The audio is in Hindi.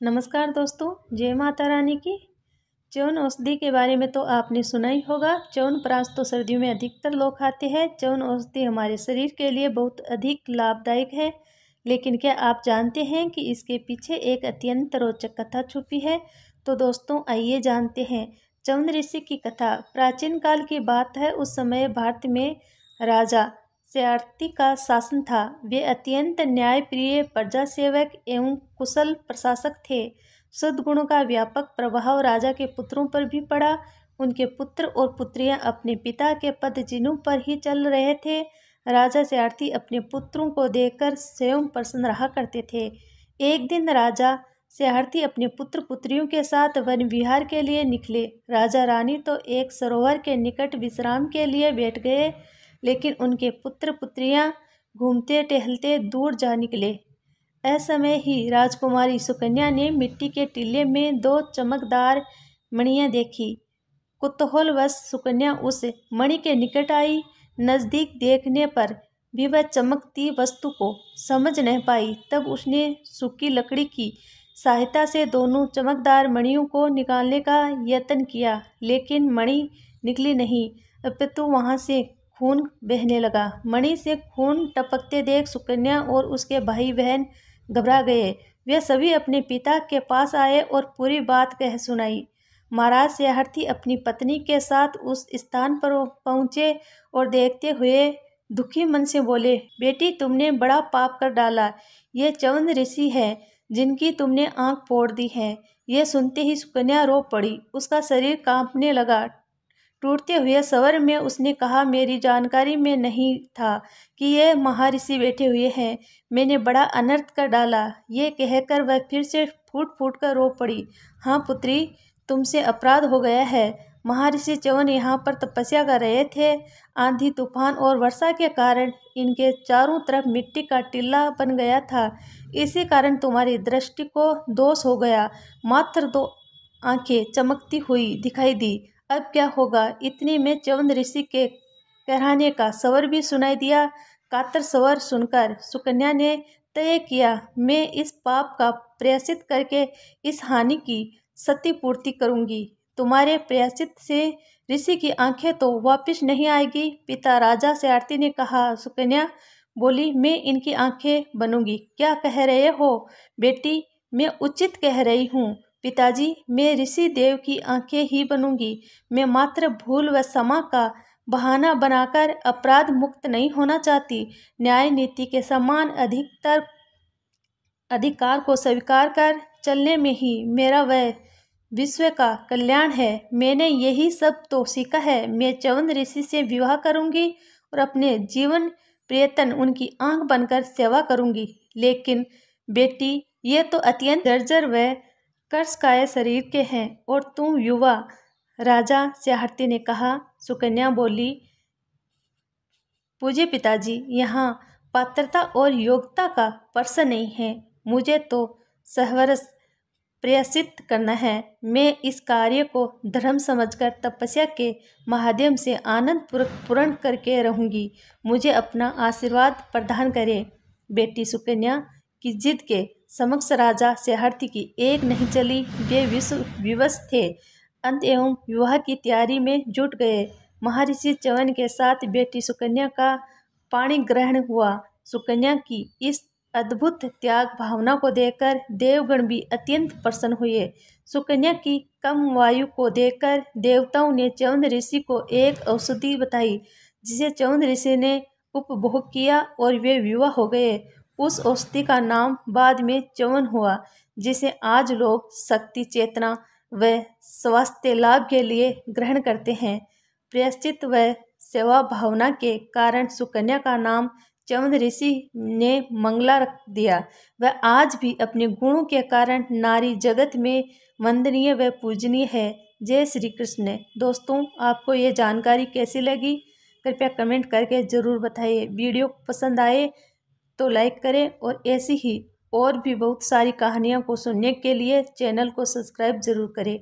नमस्कार दोस्तों, जय माता रानी की। च्यवन औषधि के बारे में तो आपने सुना ही होगा। च्यवनप्राश तो सर्दियों में अधिकतर लोग खाते हैं। च्यवन औषधि हमारे शरीर के लिए बहुत अधिक लाभदायक है। लेकिन क्या आप जानते हैं कि इसके पीछे एक अत्यंत रोचक कथा छुपी है? तो दोस्तों आइए जानते हैं च्यवन ऋषि की कथा। प्राचीन काल की बात है। उस समय भारत में राजा सयार्थी का शासन था। वे अत्यंत न्यायप्रिय प्रजा सेवक एवं कुशल प्रशासक थे। सद्गुणों का व्यापक प्रभाव राजा के पुत्रों पर भी पड़ा। उनके पुत्र और पुत्रियां अपने पिता के पद चिन्हों पर ही चल रहे थे। राजा सयार्थी अपने पुत्रों को देखकर स्वयं प्रसन्न रहा करते थे। एक दिन राजा सयार्थी अपने पुत्र पुत्रियों के साथ वन विहार के लिए निकले। राजा रानी तो एक सरोवर के निकट विश्राम के लिए बैठ गए, लेकिन उनके पुत्र पुत्रियां घूमते टहलते दूर जा निकले। असमय ही राजकुमारी सुकन्या ने मिट्टी के टीले में 2 चमकदार मणियां देखी। कुतूहलवश सुकन्या उस मणि के निकट आई। नजदीक देखने पर भी वह चमकती वस्तु को समझ नहीं पाई। तब उसने सूखी लकड़ी की सहायता से दोनों चमकदार मणियों को निकालने का यत्न किया, लेकिन मणि निकली नहीं, अपितु वहां से खून बहने लगा। मणि से खून टपकते देख सुकन्या और उसके भाई बहन घबरा गए। वे सभी अपने पिता के पास आए और पूरी बात कह सुनाई। महाराज सयार्थी अपनी पत्नी के साथ उस स्थान पर पहुंचे और देखते हुए दुखी मन से बोले, बेटी तुमने बड़ा पाप कर डाला। ये च्यवन ऋषि है जिनकी तुमने आंख फोड़ दी है। ये सुनते ही सुकन्या रो पड़ी। उसका शरीर कांपने लगा। टूटते हुए स्वर में उसने कहा, मेरी जानकारी में नहीं था कि ये महर्षि बैठे हुए हैं। मैंने बड़ा अनर्थ कर डाला। ये कहकर वह फिर से फूट फूट कर रो पड़ी। हाँ पुत्री, तुमसे अपराध हो गया है। महर्षि च्यवन यहाँ पर तपस्या कर रहे थे। आंधी तूफान और वर्षा के कारण इनके चारों तरफ मिट्टी का टीला बन गया था। इसी कारण तुम्हारी दृष्टि को दोष हो गया। मात्र 2 आंखें चमकती हुई दिखाई दी। अब क्या होगा? इतने में च्यवन ऋषि के कहराने का स्वर भी सुनाई दिया। कातर स्वर सुनकर सुकन्या ने तय किया, मैं इस पाप का प्रायश्चित करके इस हानि की क्षतिपूर्ति करूंगी। तुम्हारे प्रायश्चित से ऋषि की आंखें तो वापस नहीं आएगी। पिता राजा सयार्थी ने कहा। सुकन्या बोली, मैं इनकी आंखें बनूंगी। क्या कह रहे हो बेटी? मैं उचित कह रही हूँ पिताजी, मैं ऋषि देव की आंखें ही बनूंगी। मैं मात्र भूल व क्षमा का बहाना बनाकर अपराध मुक्त नहीं होना चाहती। न्याय नीति के समान अधिकार को स्वीकार कर चलने में ही मेरा व विश्व का कल्याण है। मैंने यही सब तो सीखा है। मैं च्यवन ऋषि से विवाह करूंगी और अपने जीवन प्रयत्न उनकी आंख बनकर सेवा करूंगी। लेकिन बेटी, ये तो अत्यंत जर्जर व कर्षकाय शरीर के हैं और तुम युवा। राजा सयार्थी ने कहा। सुकन्या बोली, पूज्य पिताजी, यहाँ पात्रता और योग्यता का प्रश्न नहीं है। मुझे तो सहवर्ष प्रायश्चित करना है। मैं इस कार्य को धर्म समझकर तपस्या के माध्यम से आनंद पूर्ण करके रहूंगी। मुझे अपना आशीर्वाद प्रदान करें। बेटी सुकन्या की जिद के समक्ष राजा सयार्थी की एक नहीं चली। वे विवश थे। अंत एवं विवाह की तैयारी में जुट गए। महर्षि च्यवन के साथ बेटी सुकन्या का पाणी ग्रहण हुआ। सुकन्या की इस अद्भुत त्याग भावना को देखकर देवगण भी अत्यंत प्रसन्न हुए। सुकन्या की कम वायु को देखकर देवताओं ने च्यवन ऋषि को एक औषधि बताई, जिसे च्यवन ऋषि ने उपभोग किया और वे विवाह हो गए। उस औषधि का नाम बाद में च्यवन हुआ, जिसे आज लोग शक्ति, चेतना व स्वास्थ्य लाभ के लिए ग्रहण करते हैं। प्रायश्चित व सेवा भावना के कारण सुकन्या का नाम च्यवन ऋषि ने मंगला रख दिया। वह आज भी अपने गुणों के कारण नारी जगत में वंदनीय व पूजनीय है। जय श्री कृष्ण। दोस्तों, आपको ये जानकारी कैसी लगी? कृपया कमेंट करके ज़रूर बताइए। वीडियो पसंद आए तो लाइक करें और ऐसी ही और भी बहुत सारी कहानियों को सुनने के लिए चैनल को सब्सक्राइब जरूर करें।